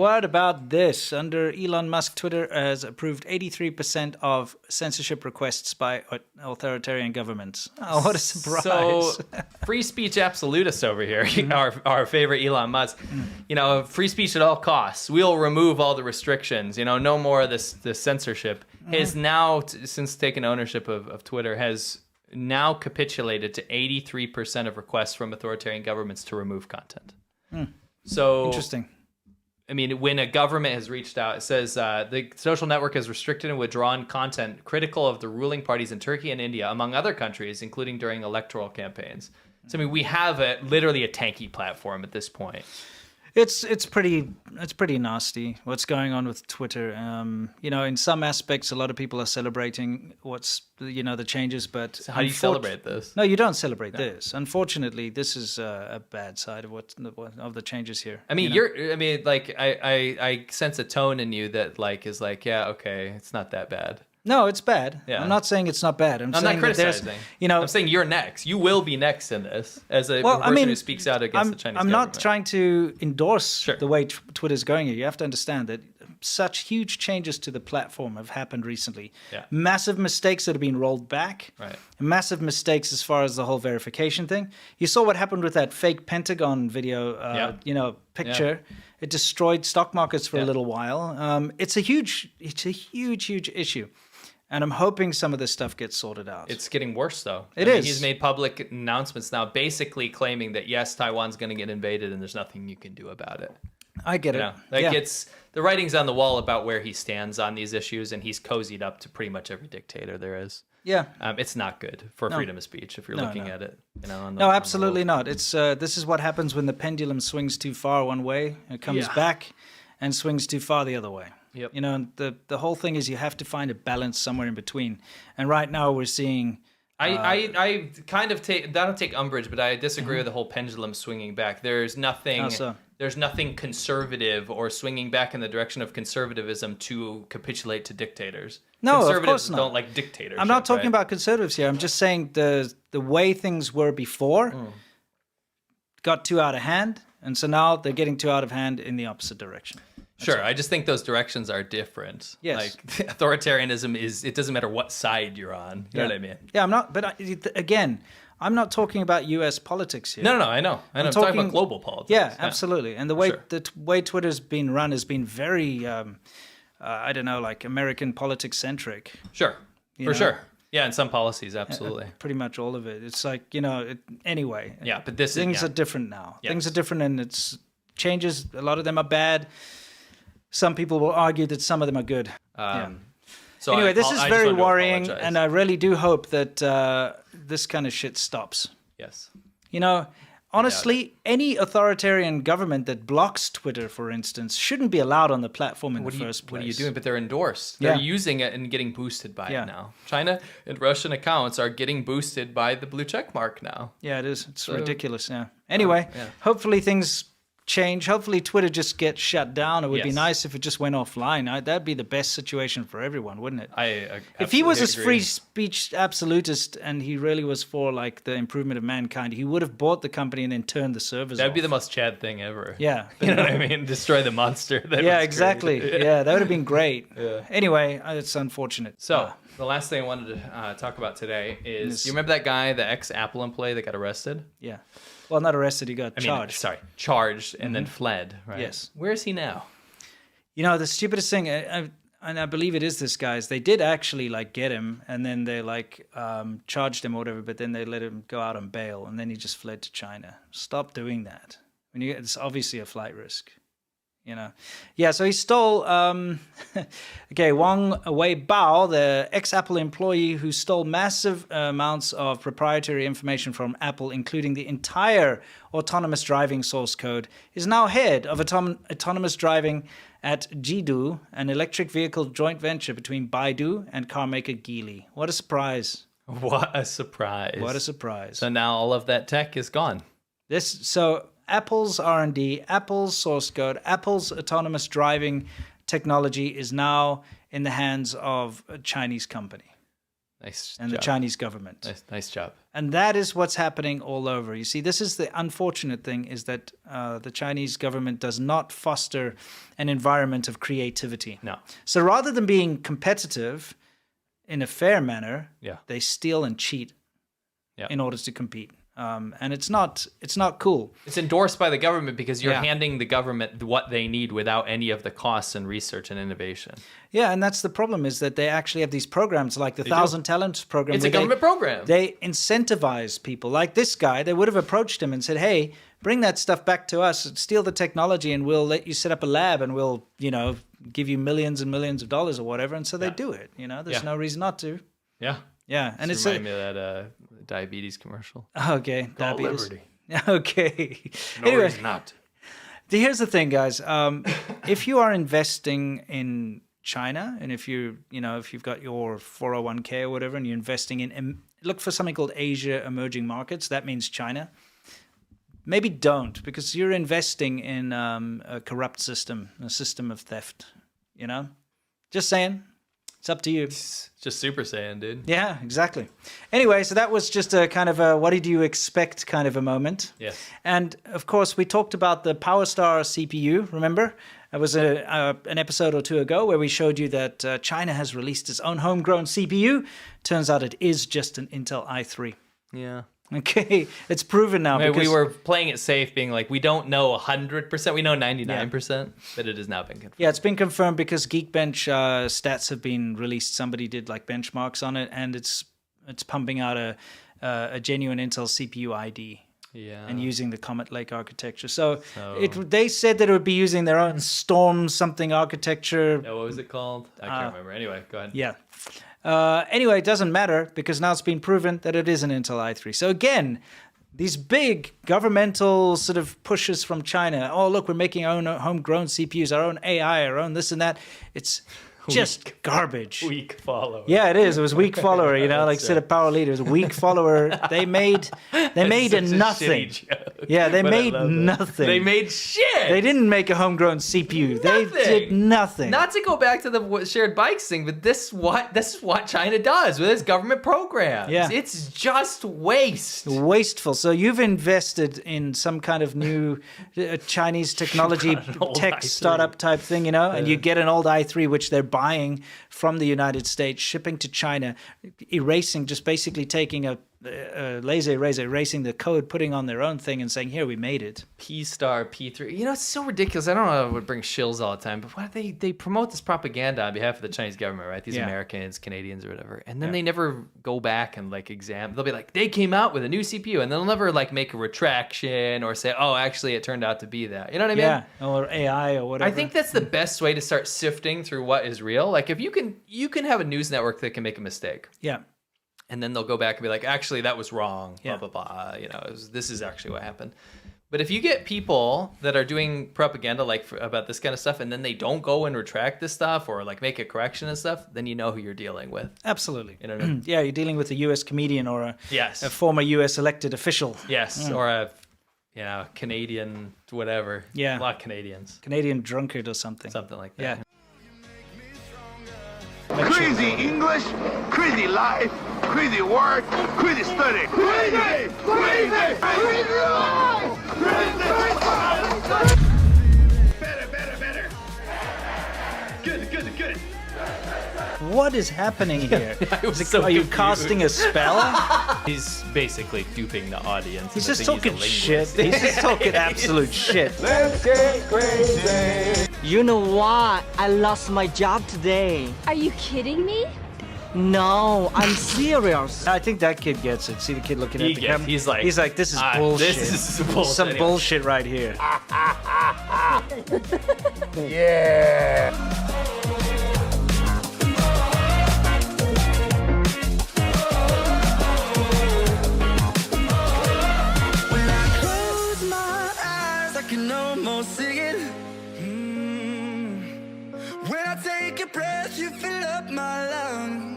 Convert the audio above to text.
What about this? Under Elon Musk, Twitter has approved 83% of censorship requests by authoritarian governments. Oh, what a surprise. So, free speech absolutist over here, our favorite Elon Musk. Free speech at all costs. We'll remove all the restrictions. No more of this censorship. Has now, since taking ownership of Twitter, has now capitulated to 83% of requests from authoritarian governments to remove content. So interesting. I mean, when a government has reached out, it says the social network has restricted and withdrawn content critical of the ruling parties in Turkey and India, among other countries, including during electoral campaigns. So, I mean, we have literally a tanky platform at this point. It's pretty nasty what's going on with Twitter. In some aspects, a lot of people are celebrating the changes, but so how do you celebrate this? No, you don't celebrate this. Unfortunately, this is a bad side of the changes here. I mean, I sense a tone in you that is yeah, okay, it's not that bad. No, it's bad. Yeah. I'm not saying it's not bad. I'm saying not criticizing. I'm saying you're next. You will be next in this as a person who speaks out against the Chinese government. I'm not trying to endorse the way Twitter's going here. You have to understand that such huge changes to the platform have happened recently. Yeah. Massive mistakes that have been rolled back. Right. Massive mistakes as far as the whole verification thing. You saw what happened with that fake Pentagon video, picture. Yeah. It destroyed stock markets for a little while. It's a huge issue. And I'm hoping some of this stuff gets sorted out. It's getting worse, though. It is. He's made public announcements now basically claiming that, yes, Taiwan's going to get invaded and there's nothing you can do about it. I get it. It's the writing's on the wall about where he stands on these issues, and he's cozied up to pretty much every dictator there is. Yeah. It's not good for freedom of speech if you're looking at it. No, absolutely not. It's this is what happens when the pendulum swings too far one way. It comes back and swings too far the other way. Yep. The whole thing is you have to find a balance somewhere in between. And right now we're seeing... I kind of don't take umbrage, but I disagree with the whole pendulum swinging back. There's nothing conservative or swinging back in the direction of conservatism to capitulate to dictators. No, conservatives of course not. Don't like dictators. I'm not talking about conservatives here. I'm just saying the way things were before got too out of hand, and so now they're getting too out of hand in the opposite direction. Sure, I just think those directions are different. Yes. Authoritarianism it doesn't matter what side you're on. You know what I mean? Yeah, I'm not, but again, I'm not talking about U.S. politics here. No, I know. I'm talking about global politics. Yeah, absolutely. And the way Twitter's been run has been very, American politics centric. Sure, sure. Yeah, and some policies, absolutely. Pretty much all of it. It's anyway. Yeah, but things are different now. Yes. Things are different, and it's changes. A lot of them are bad. Some people will argue that some of them are good. So anyway, this is very worrying, and I really do hope that this kind of shit stops. Yes. Honestly, any authoritarian government that blocks Twitter, for instance, shouldn't be allowed on the platform in the first place. What are you doing? But they're endorsed. They're using it and getting boosted by it now. China and Russian accounts are getting boosted by the blue check mark now. Yeah, it is. It's ridiculous, Anyway, hopefully things change. Hopefully Twitter just gets shut down. It would be nice if it just went offline. That'd be the best situation for everyone, wouldn't it? If he was a free speech absolutist and he really was for the improvement of mankind, he would have bought the company and then turned the servers That'd off. be the most Chad thing ever. Yeah. You know what I mean? Destroy the monster. Exactly. Yeah, that would have been great. Anyway, it's unfortunate. So the last thing I wanted to talk about today is, you remember that guy, the ex-Apple employee that got arrested? Yeah. Well, not arrested. He got charged. Charged and then fled, right? Yes. Where is he now? The stupidest thing, and I believe it is this guy, is they did actually get him, and then they charged him or whatever, but then they let him go out on bail, and then he just fled to China. Stop doing that. It's obviously a flight risk. Yeah, so he stole, Wang Weibao, the ex-Apple employee who stole massive amounts of proprietary information from Apple, including the entire autonomous driving source code, is now head of autonomous driving at Jidu, an electric vehicle joint venture between Baidu and carmaker Geely. What a surprise. What a surprise. What a surprise. So now all of that tech is gone. Apple's R&D, Apple's source code, Apple's autonomous driving technology is now in the hands of a Chinese company. Nice and job. the Chinese government. Nice job. And that is what's happening all over. You see, this is the unfortunate thing, is that the Chinese government does not foster an environment of creativity. No. So rather than being competitive in a fair manner, Yeah. they steal and cheat Yeah. in order to compete. And it's not cool. It's endorsed by the government because you're Yeah. handing the government what they need without any of the costs and research and innovation. Yeah, and that's the problem, is that they actually have these programs like the 1,000 Talents program. It's a where government program. They incentivize people. Like this guy, they would have approached him and said, hey, bring that stuff back to us, steal the technology, and we'll let you set up a lab, and we'll, give you millions and millions of dollars or whatever. And so they do it. There's no reason not to. Yeah. Yeah, and it's Remind me of that diabetes commercial. Okay, diabetes. Liberty. Okay. No Anyway, reason not to. here's the thing, guys. If you are investing in China, and if you've got your 401k or whatever, and you're investing in, look for something called Asia Emerging Markets. That means China. Maybe don't, because you're investing in a corrupt system, a system of theft. Just saying. It's up to you. Just Super Saiyan, dude. Yeah, exactly. Anyway, so that was just a kind of a what did you expect kind of a moment. Yes. And of course, we talked about the PowerStar CPU, remember? It was an episode or two ago where we showed you that China has released its own homegrown CPU. Turns out it is just an Intel i3. Yeah. Okay, it's proven now. We because were playing it safe, being like, we don't know 100%. We know 99%, but it has now been confirmed. Yeah, it's been confirmed because Geekbench stats have been released. Somebody did like benchmarks on it, and it's pumping out a genuine Intel CPU ID. Yeah. And using the Comet Lake architecture. So they said that it would be using their own Storm something architecture. Oh, what was it called? I can't remember. Anyway, go ahead. Yeah. Anyway, it doesn't matter because now it's been proven that it is an Intel i3. So again, these big governmental sort of pushes from China. Oh, look, we're making our own homegrown CPUs, our own AI, our own this and that. It's just garbage. Weak follower. Yeah, it is. It was weak follower, like said a power leader. It was a weak follower. They made a nothing. Yeah, they made nothing. They made shit. They didn't make a homegrown CPU. They did nothing. Not to go back to the shared bikes thing, but this is what China does with its government programs. Yeah. It's just waste. Wasteful. So you've invested in some kind of new Chinese technology tech i3. startup type thing, and you get an old i3, which they're buying from the United States, shipping to China, erasing, just basically taking a laser eraser, erasing the code, putting on their own thing and saying, here, we made it. P-Star, P3. It's so ridiculous. I don't know if it would bring shills all the time, but why they promote this propaganda on behalf of the Chinese government, right? These Americans, Canadians, or whatever. And then they never go back and examine. They'll be like, they came out with a new CPU, and they'll never make a retraction or say, oh, actually, it turned out to be that. You know what I mean? Yeah, or AI or whatever. I think that's the best way to start sifting through what is real. If you can have a news network that can make a mistake. Yeah. And then they'll go back and be like, actually, that was wrong, blah, blah, blah. This is actually what happened. But if you get people that are doing propaganda about this kind of stuff, and then they don't go and retract this stuff or make a correction and stuff, then you know who you're dealing with. Absolutely. You know what I mean? Yeah, you're dealing with a U.S. comedian or a former U.S. elected official. Yes, or a Canadian whatever. Yeah. A lot of Canadians. Canadian drunkard or something. Something like that. Yeah. Crazy English, crazy life, crazy work, crazy study. Crazy! Crazy! Crazy life! Crazy! Better! Good. What is happening here? So are you confused. casting a spell? He's basically duping the audience. He's into just thinking talking he's a shit. linguist. He's just talking absolute shit. Let's get crazy. You know what? I lost my job today. Are you kidding me? No, I'm serious. I think that kid gets it. See the kid looking He at the gets- camera? he's like, this is bullshit. This is bullshit. Some bullshit right here. Yeah. Close my eyes, I can almost see it. When I take a breath, you fill up my lungs.